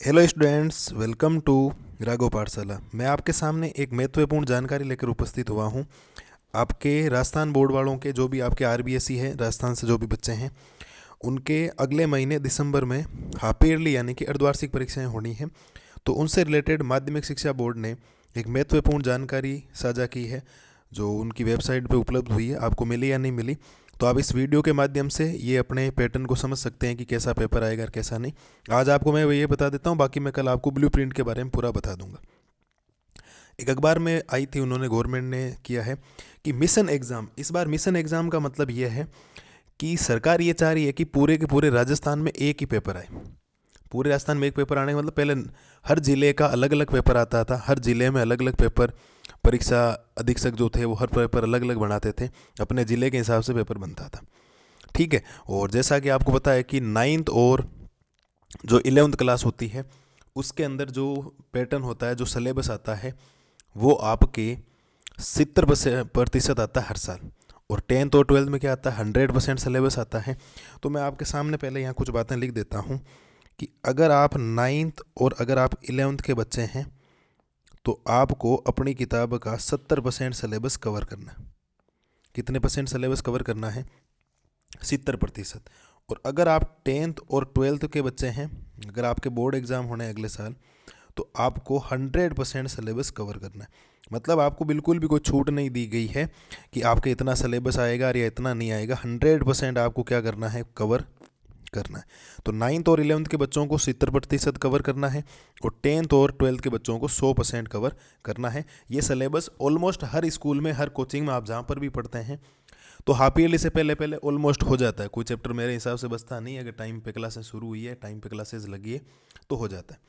Hello students, welcome to Raghav Pathshala. मैं आपके सामने एक महत्वपूर्ण जानकारी लेकर उपस्थित हुआ हूं। आपके राजस्थान बोर्ड वालों के जो भी आपके आरबीएसई है, राजस्थान से जो भी बच्चे हैं, उनके अगले महीने दिसंबर में हाफ ईयरली यानी कि अर्धवार्षिक परीक्षाएं होनी हैं। तो उनसे रिलेटेड माध्यमिक शिक्षा बोर्ड ने एक महत्वपूर्ण जानकारी साझा की है, जो उनकी वेबसाइट पे उपलब्ध हुई है। आपको मिली या नहीं मिली, तो आप इस वीडियो के माध्यम से ये अपने पैटर्न को समझ सकते हैं कि कैसा पेपर आएगा और कैसा नहीं। आज आपको मैं ये बता देता हूँ, बाकी मैं कल आपको ब्लू प्रिंट के बारे में पूरा बता दूंगा। एक अखबार में आई थी, उन्होंने गवर्नमेंट ने किया है कि मिशन एग्ज़ाम, इस बार मिशन एग्ज़ाम का मतलब ये है कि सरकार ये चाह रही है कि पूरे के पूरे राजस्थान में एक ही पेपर आए। पूरे राजस्थान में एक पेपर आने का मतलब, पहले हर ज़िले का अलग अलग पेपर आता था, हर ज़िले में अलग अलग पेपर, परीक्षा अधीक्षक जो थे वो हर पेपर अलग अलग बनाते थे, अपने ज़िले के हिसाब से पेपर बनता था। ठीक है। और जैसा कि आपको पता है कि नाइन्थ और जो 11th क्लास होती है, उसके अंदर जो पैटर्न होता है, जो सिलेबस आता है, वो आपके 70% आता है हर साल। और 10th और 12th में क्या आता है, 100% सिलेबस आता है। तो मैं आपके सामने पहले यहाँ कुछ बातें लिख देता हूँ कि अगर आप नाइन्थ और अगर आप 11th के बच्चे हैं, तो आपको अपनी किताब का 70% सिलेबस कवर करना है। कितने परसेंट सिलेबस कवर करना है? 70%। और अगर आप 10th और 12th के बच्चे हैं, अगर आपके बोर्ड एग्ज़ाम होने हैं अगले साल, तो आपको 100% सिलेबस कवर करना है। मतलब आपको बिल्कुल भी कोई छूट नहीं दी गई है कि आपके इतना सिलेबस आएगा या इतना नहीं आएगा। 100% आपको क्या करना है? कवर करना है। तो 9th और 11th के बच्चों को 70% कवर करना है, और 10th और 12th के बच्चों को 100% कवर करना है। ये सिलेबस ऑलमोस्ट हर स्कूल में, हर कोचिंग में आप जहाँ पर भी पढ़ते हैं, तो हाफ ईयरली से पहले पहले ऑलमोस्ट हो जाता है। कोई चैप्टर मेरे हिसाब से बचता नहीं है। अगर टाइम पे क्लासेस शुरू हुई है, टाइम पे क्लासेस लगी है, तो हो जाता है।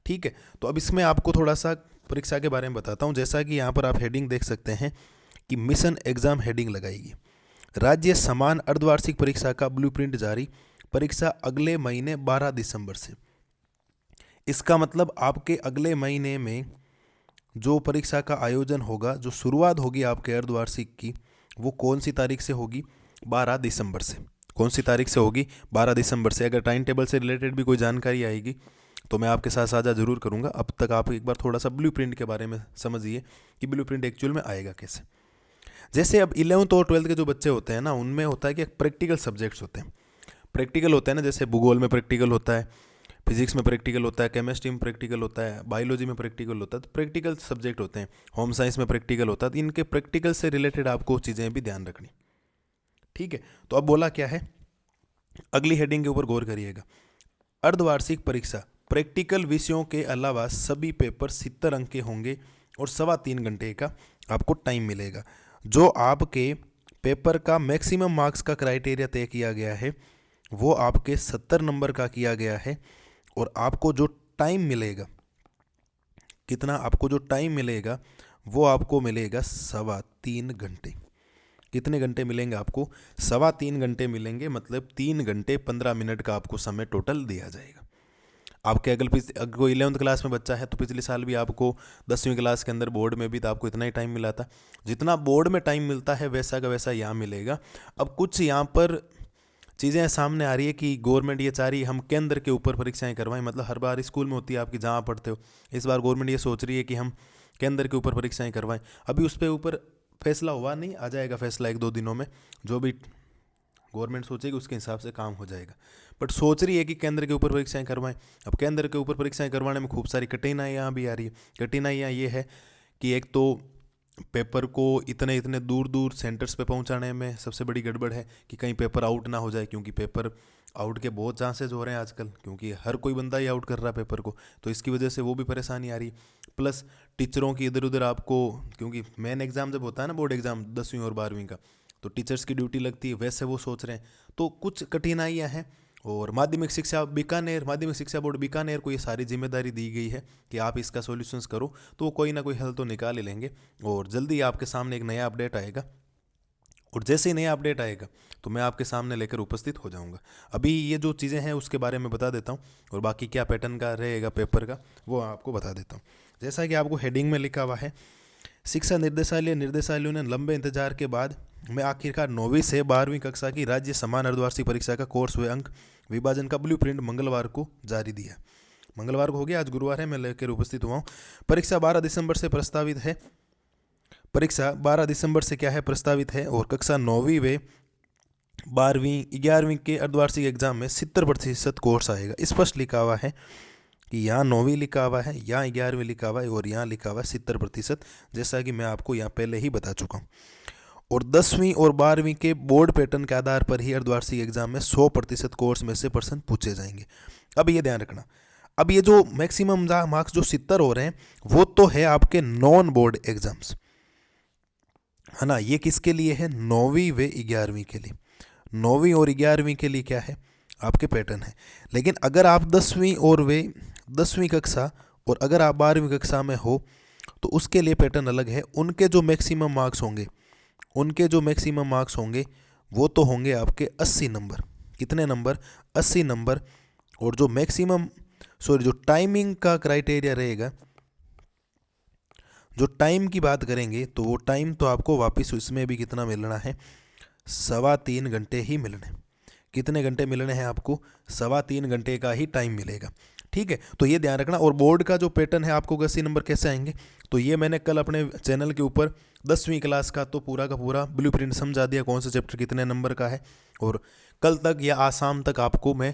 ठीक है। तो अब इसमें आपको थोड़ा सा परीक्षा के बारे में बताता हूँ। जैसा कि यहाँ पर आप हेडिंग देख सकते हैं कि मिशन एग्जाम हेडिंग लगाएगी। राज्य समान अर्धवार्षिक परीक्षा का ब्लूप्रिंट जारी, परीक्षा अगले महीने 12 दिसंबर से। इसका मतलब आपके अगले महीने में जो परीक्षा का आयोजन होगा, जो शुरुआत होगी आपके अर्धवार्षिक की, वो कौन सी तारीख से होगी? 12 दिसंबर से। कौन सी तारीख से होगी? 12 दिसंबर से। अगर टाइम टेबल से रिलेटेड भी कोई जानकारी आएगी तो मैं आपके साथ साझा जरूर करूंगा। अब तक आप एक बार थोड़ा सा ब्लूप्रिंट के बारे में समझिए कि ब्लूप्रिंट एक्चुअल में आएगा कैसे। जैसे अब 11th और 12th के जो बच्चे होते हैं ना, उनमें होता है कि प्रैक्टिकल सब्जेक्ट्स होते हैं। प्रैक्टिकल होता है ना, जैसे भूगोल में प्रैक्टिकल होता है, फिजिक्स में प्रैक्टिकल होता है, केमिस्ट्री में प्रैक्टिकल होता है, बायोलॉजी में प्रैक्टिकल होता है। तो प्रैक्टिकल सब्जेक्ट होते हैं। होम साइंस में प्रैक्टिकल होता है। तो इनके प्रैक्टिकल से रिलेटेड आपको चीज़ें भी ध्यान रखनी। ठीक है। तो अब बोला क्या है, अगली हेडिंग के ऊपर गौर करिएगा। अर्धवार्षिक परीक्षा प्रैक्टिकल विषयों के अलावा सभी पेपर 70 अंक के होंगे और 3.25 घंटे का आपको टाइम मिलेगा। जो आपके पेपर का मैक्सिमम मार्क्स का क्राइटेरिया तय किया गया है, वो आपके 70 नंबर का किया गया है। और आपको जो टाइम मिलेगा, कितना आपको जो टाइम मिलेगा, वो आपको मिलेगा 3.25 घंटे। कितने घंटे मिलेंगे आपको? 3.25 घंटे मिलेंगे। मतलब 3 घंटे 15 मिनट का आपको समय टोटल दिया जाएगा। आपके अगर कोई 11th क्लास में बच्चा है, तो पिछले साल भी आपको 10वीं क्लास के अंदर बोर्ड में भी तो आपको इतना ही टाइम मिला था। जितना बोर्ड में टाइम मिलता है, वैसा का वैसा यहाँ मिलेगा। अब कुछ यहाँ पर चीज़ें सामने आ रही है कि गवर्नमेंट ये चाह रही है हम केंद्र के ऊपर परीक्षाएं करवाएं। मतलब हर बार स्कूल में होती है आपकी, जहाँ पढ़ते हो, इस बार गवर्नमेंट ये सोच रही है कि हम केंद्र के ऊपर परीक्षाएं करवाएं। अभी उस पर ऊपर फैसला हुआ नहीं, आ जाएगा फैसला 1-2 दिनों में। जो भी गवर्नमेंट सोचेगी उसके हिसाब से काम हो जाएगा। बट सोच रही है कि केंद्र के ऊपर परीक्षाएं करवाएं। अब केंद्र के ऊपर परीक्षाएं करवाने में खूब सारी कठिनाइयाँ भी आ रही है। कठिनाइयाँ ये है कि एक तो पेपर को इतने इतने दूर दूर सेंटर्स पे पहुंचाने में सबसे बड़ी गड़बड़ है कि कहीं पेपर आउट ना हो जाए, क्योंकि पेपर आउट के बहुत चांसेस हो रहे हैं आजकल, क्योंकि हर कोई बंदा ही आउट कर रहा है पेपर को। तो इसकी वजह से वो भी परेशानी आ रही है। प्लस टीचरों की इधर उधर आपको, क्योंकि मेन एग्ज़ाम जब होता है ना, बोर्ड एग्ज़ाम 10वीं और 12वीं का, तो टीचर्स की ड्यूटी लगती है, वैसे वो सोच रहे हैं। तो कुछ कठिनाइयाँ हैं। और माध्यमिक शिक्षा बोर्ड बीकानेर को ये सारी जिम्मेदारी दी गई है कि आप इसका सॉल्यूशंस करो। तो वो कोई ना कोई हल तो निकाल ही लेंगे। और जल्दी आपके सामने एक नया अपडेट आएगा। और जैसे ही नया अपडेट आएगा तो मैं आपके सामने लेकर उपस्थित हो जाऊंगा। अभी ये जो चीज़ें हैं उसके बारे में बता देता हूँ, और बाकी क्या पैटर्न का रहेगा पेपर का वो आपको बता देता हूँ। जैसा कि आपको हेडिंग में लिखा हुआ है, शिक्षा निर्देशालयों ने लंबे इंतजार के बाद में आखिरकार 9वीं से 12वीं कक्षा की राज्य समान अर्धवार्षिक परीक्षा का कोर्स व अंक विभाजन का ब्लूप्रिंट मंगलवार को जारी दिया। मंगलवार को हो गया, आज गुरुवार है, मैं लेकर उपस्थित हुआ हूँ। परीक्षा 12 दिसंबर से प्रस्तावित है। परीक्षा 12 दिसंबर से क्या है, प्रस्तावित है। और कक्षा 9वीं व 12वीं 11वीं के अर्धवार्षिक एग्जाम में 70% कोर्स आएगा। स्पष्ट लिखा हुआ है कि यहाँ 9वीं लिखा हुआ है, यहाँ 11वीं लिखा हुआ है और यहाँ लिखा हुआ है 70%, जैसा कि मैं आपको यहाँ पहले ही बता चुका हूँ। और 10वीं और 12वीं के बोर्ड पैटर्न के आधार पर ही अर्धवार्षिक एग्जाम में 100% कोर्स में से प्रश्न पूछे जाएंगे। अब ये ध्यान रखना, अब ये जो मैक्सिमम मार्क्स जो 70 हो रहे हैं वो तो है आपके नॉन बोर्ड एग्जाम्स, है ना। ये किसके लिए है, 9वीं व 11वीं के लिए। 9वीं और 11वीं के लिए क्या है, आपके पैटर्न है। लेकिन अगर आप 10वीं कक्षा और अगर आप 12वीं कक्षा में हो तो उसके लिए पैटर्न अलग है। उनके जो मैक्सिमम मार्क्स होंगे वो तो होंगे आपके 80 नंबर। कितने नंबर, 80 नंबर। और जो जो टाइमिंग का क्राइटेरिया रहेगा, जो टाइम की बात करेंगे तो वो टाइम तो आपको वापस इसमें भी कितना मिलना है, 3.25 घंटे ही मिलने। कितने घंटे मिलने हैं आपको, 3.25 घंटे का ही टाइम मिलेगा। ठीक है, तो ये ध्यान रखना। और बोर्ड का जो पैटर्न है आपको 80 नंबर कैसे आएंगे, तो ये मैंने कल अपने चैनल के ऊपर 10वीं क्लास का तो पूरा का पूरा ब्लूप्रिंट समझा दिया, कौन सा चैप्टर कितने नंबर का है। और कल तक या आज शाम तक आपको मैं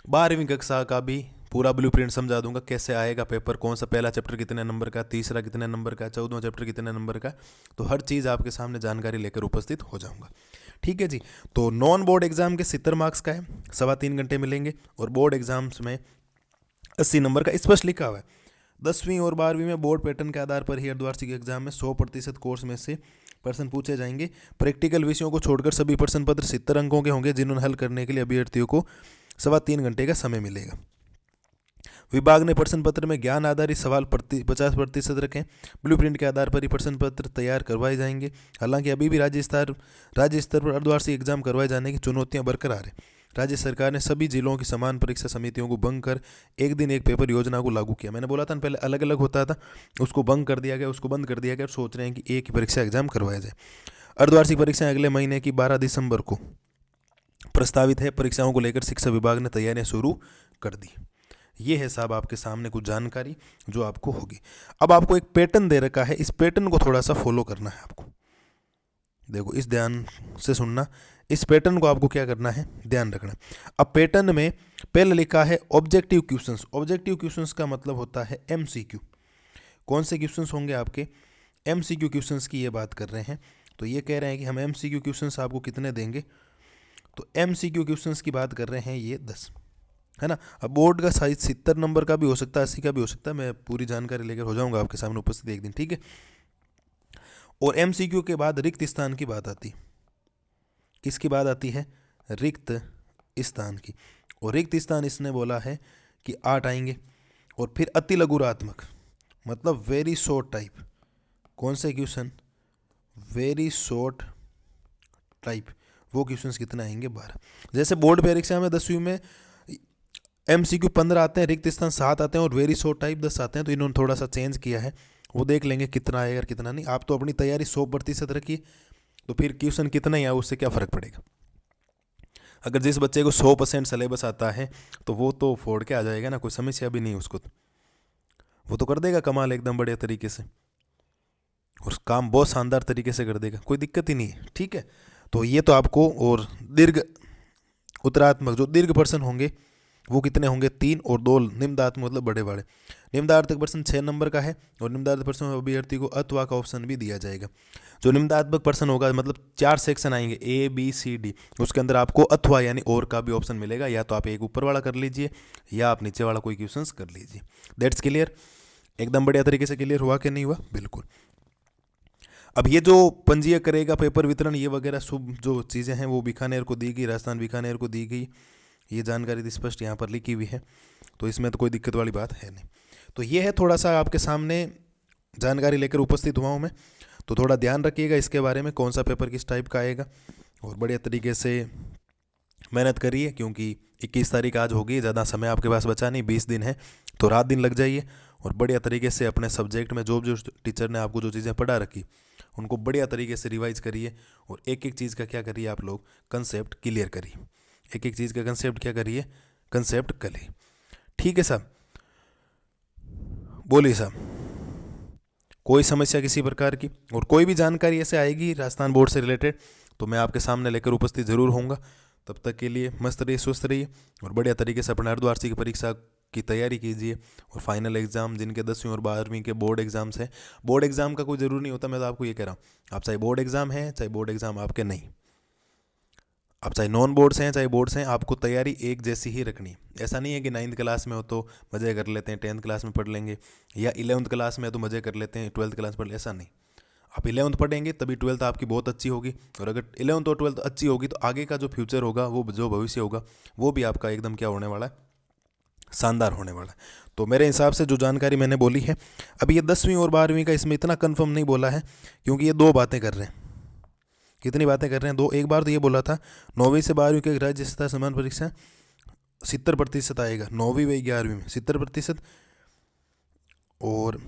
12वीं कक्षा का भी पूरा ब्लूप्रिंट समझा दूंगा, कैसे आएगा पेपर, कौन सा पहला चैप्टर कितने नंबर का, तीसरा कितने नंबर का, 14वां चैप्टर कितने नंबर का। तो हर चीज़ आपके सामने जानकारी लेकर उपस्थित हो जाऊंगा। ठीक है जी। तो नॉन बोर्ड एग्जाम के 70 मार्क्स का है, 3.25 घंटे मिलेंगे। और बोर्ड एग्जाम्स में 80 नंबर का स्पष्ट लिखा हुआ है। 10वीं और 12वीं में बोर्ड पैटर्न के आधार पर ही अर्धवार्षिक एग्जाम में 100% कोर्स में से प्रश्न पूछे जाएंगे। प्रैक्टिकल विषयों को छोड़कर सभी प्रश्न पत्र 70 अंकों के होंगे, जिन्होंने हल करने के लिए अभ्यर्थियों को 3.25 घंटे का समय मिलेगा। विभाग ने प्रश्न पत्र में ज्ञान आधारित सवाल 50% रखें। ब्लूप्रिंट के आधार पर ही प्रश्न पत्र तैयार करवाए जाएंगे। हालांकि अभी भी राज्य स्तर पर अर्धवार्षिक एग्जाम करवाए जाने की चुनौतियां बरकरार है। राज्य सरकार ने सभी जिलों की समान परीक्षा समितियों को भंग कर एक दिन एक पेपर योजना को लागू किया। मैंने बोला था पहले अलग अलग होता था, उसको भंग कर दिया गया, उसको बंद कर दिया गया। सोच रहे हैं कि एक ही परीक्षा एग्जाम करवाया जाए। अर्धवार्षिक परीक्षाएं अगले महीने की 12 दिसंबर को प्रस्तावित है। परीक्षाओं को लेकर शिक्षा विभाग ने तैयारियां शुरू कर दी। ये है साहब आपके सामने कुछ जानकारी जो आपको होगी। अब आपको एक पैटर्न दे रखा है, इस पैटर्न को थोड़ा सा फॉलो करना है आपको। देखो, इस ध्यान से सुनना, इस पैटर्न को आपको क्या करना है, ध्यान रखना। अब पैटर्न में पहले लिखा है ऑब्जेक्टिव क्वेश्चंस। ऑब्जेक्टिव क्वेश्चंस का मतलब होता है एमसीक्यू। कौन से क्वेश्चंस होंगे आपके, एमसीक्यू क्वेश्चंस की ये बात कर रहे हैं। तो ये कह रहे हैं कि हम एमसीक्यू क्वेश्चंस आपको कितने देंगे, तो एमसीक्यू क्वेश्चंस की बात कर रहे हैं ये 10, है ना। अब बोर्ड का साइज 70 नंबर का भी हो सकता है, 80 का भी हो सकता है। मैं पूरी जानकारी लेकर हो जाऊंगा आपके सामने उपस्थित एक दिन, ठीक है। और एमसीक्यू के बाद रिक्त स्थान की बात आती है। किसकी बात आती है, रिक्त स्थान की। और रिक्त स्थान इसने बोला है कि 8 आएंगे। और फिर अति लघुरात्मक मतलब वेरी शॉर्ट टाइप। कौन से क्वेश्चन, वेरी शॉर्ट टाइप, वो क्वेश्चंस कितने आएंगे, 12। जैसे बोर्ड परीक्षा में 10वीं में एमसीक्यू 15 आते हैं, रिक्त स्थान 7 आते हैं और वेरी शॉर्ट टाइप 10 आते हैं। तो इन्होंने थोड़ा सा चेंज किया है, वो देख लेंगे कितना आएगा और कितना नहीं। आप तो अपनी तैयारी 100% रखिए, तो फिर क्वेश्चन कितना ही आए उससे क्या फ़र्क पड़ेगा। अगर जिस बच्चे को 100% सिलेबस आता है तो वो तो फोड़ के आ जाएगा ना, कोई समस्या भी नहीं उसको, वो तो कर देगा कमाल एकदम बढ़िया तरीके से, और काम बहुत शानदार तरीके से कर देगा, कोई दिक्कत ही नहीं है, ठीक है। तो ये तो आपको। और दीर्घ उत्तरात्मक, जो दीर्घ प्रश्न होंगे वो कितने होंगे, 3 और 2 निम्नात्मक मतलब बड़े बड़े। निम्नार्थक प्रश्न 6 नंबर का है और निम्नार्थक प्रश्न में अभ्यर्थी को अथवा का ऑप्शन भी दिया जाएगा। जो निम्नात्मक प्रश्न होगा मतलब 4 सेक्शन आएंगे, ए बी सी डी, उसके अंदर आपको अथवा यानी और का भी ऑप्शन मिलेगा। या तो आप एक ऊपर वाला कर लीजिए या आप नीचे वाला कोई क्वेश्चन कर लीजिए। दैट्स क्लियर, एकदम बढ़िया तरीके से क्लियर हुआ कि नहीं हुआ, बिल्कुल। अब ये जो पंजीयक करेगा पेपर वितरण ये वगैरह सब जो चीज़ें हैं वो बीकानेर को दी गई, राजस्थान बीकानेर को दी गई। ये जानकारी स्पष्ट यहाँ पर लिखी हुई है, तो इसमें तो कोई दिक्कत वाली बात है नहीं। तो ये है, थोड़ा सा आपके सामने जानकारी लेकर उपस्थित हुआ हूँ मैं। तो थोड़ा ध्यान रखिएगा इसके बारे में, कौन सा पेपर किस टाइप का आएगा, और बढ़िया तरीके से मेहनत करिए, क्योंकि 21 तारीख आज होगी, ज़्यादा समय आपके पास बचा नहीं, 20 दिन है, तो रात दिन लग जाइए और बढ़िया तरीके से अपने सब्जेक्ट में जो जो टीचर ने आपको जो चीज़ें पढ़ा रखी उनको बढ़िया तरीके से रिवाइज करिए। और एक एक चीज़ का क्या करिए, आप लोग कंसेप्ट क्लियर करिए। एक एक चीज़ का कंसेप्ट क्या करिए, कंसेप्ट करिए, ठीक है साहब। बोलिए साहब, कोई समस्या किसी प्रकार की और कोई भी जानकारी ऐसे आएगी राजस्थान बोर्ड से रिलेटेड तो मैं आपके सामने लेकर उपस्थित जरूर होऊंगा। तब तक के लिए मस्त रहिए, स्वस्थ रहिए और बढ़िया तरीके से अपने अर्धवार्षिक परीक्षा की तैयारी कीजिए। और फाइनल एग्जाम जिनके 10वीं और 12वीं के बोर्ड एग्जाम्स हैं, बोर्ड एग्जाम का कोई ज़रूरी नहीं होता, मैं तो आपको ये कह रहा हूँ, आप चाहे बोर्ड एग्जाम है चाहे बोर्ड एग्जाम आपके नहीं, आप चाहे नॉन बोर्ड्स हैं चाहे बोर्ड्स हैं, आपको तैयारी एक जैसी ही रखनी है। ऐसा नहीं है कि 9th क्लास में हो तो मज़े कर लेते हैं 10th क्लास में पढ़ लेंगे, या 11th क्लास में तो मज़े कर लेते हैं 12th क्लास पढ़ ले, ऐसा नहीं। आप 11th पढ़ेंगे तभी 12th आपकी बहुत अच्छी होगी, और अगर 11th और 12th अच्छी होगी तो आगे का जो फ्यूचर होगा, वो जो भविष्य होगा, वो भी आपका एकदम क्या होने वाला है, शानदार होने वाला है। तो मेरे हिसाब से जो जानकारी मैंने बोली है, अभी ये 10वीं और 12वीं का इसमें इतना कन्फर्म नहीं बोला है, क्योंकि ये दो बातें कर रहे हैं। कितनी बातें कर रहे हैं? दो। एक बार तो ये बोला था 9वीं से 12वीं के राज्य सतह समान परीक्षा 70% आएगा, 9वीं व 11वीं में 70%, और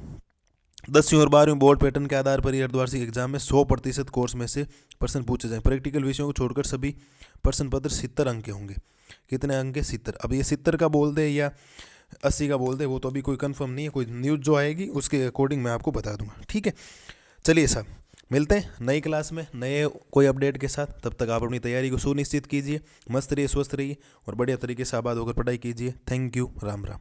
10वीं और 12वीं बोर्ड पैटर्न के आधार पर ही अर्धवार्षिक एग्जाम में 100% कोर्स में से प्रश्न पूछे जाएं। प्रैक्टिकल विषयों को छोड़कर सभी प्रश्न पत्र 70 अंक के होंगे। कितने अंक के? 70। अब ये 70 का बोल दे या 80 का बोल दे, वो तो अभी कोई कंफर्म नहीं है, कोई न्यूज़ जो आएगी उसके अकॉर्डिंग मैं आपको बता दूंगा, ठीक है। चलिए साहब, मिलते हैं नई क्लास में नए कोई अपडेट के साथ। तब तक आप अपनी तैयारी को सुनिश्चित कीजिए, मस्त रहिए, स्वस्थ रहिए और बढ़िया तरीके से आबाद होकर पढ़ाई कीजिए। Thank you, Ram Ram.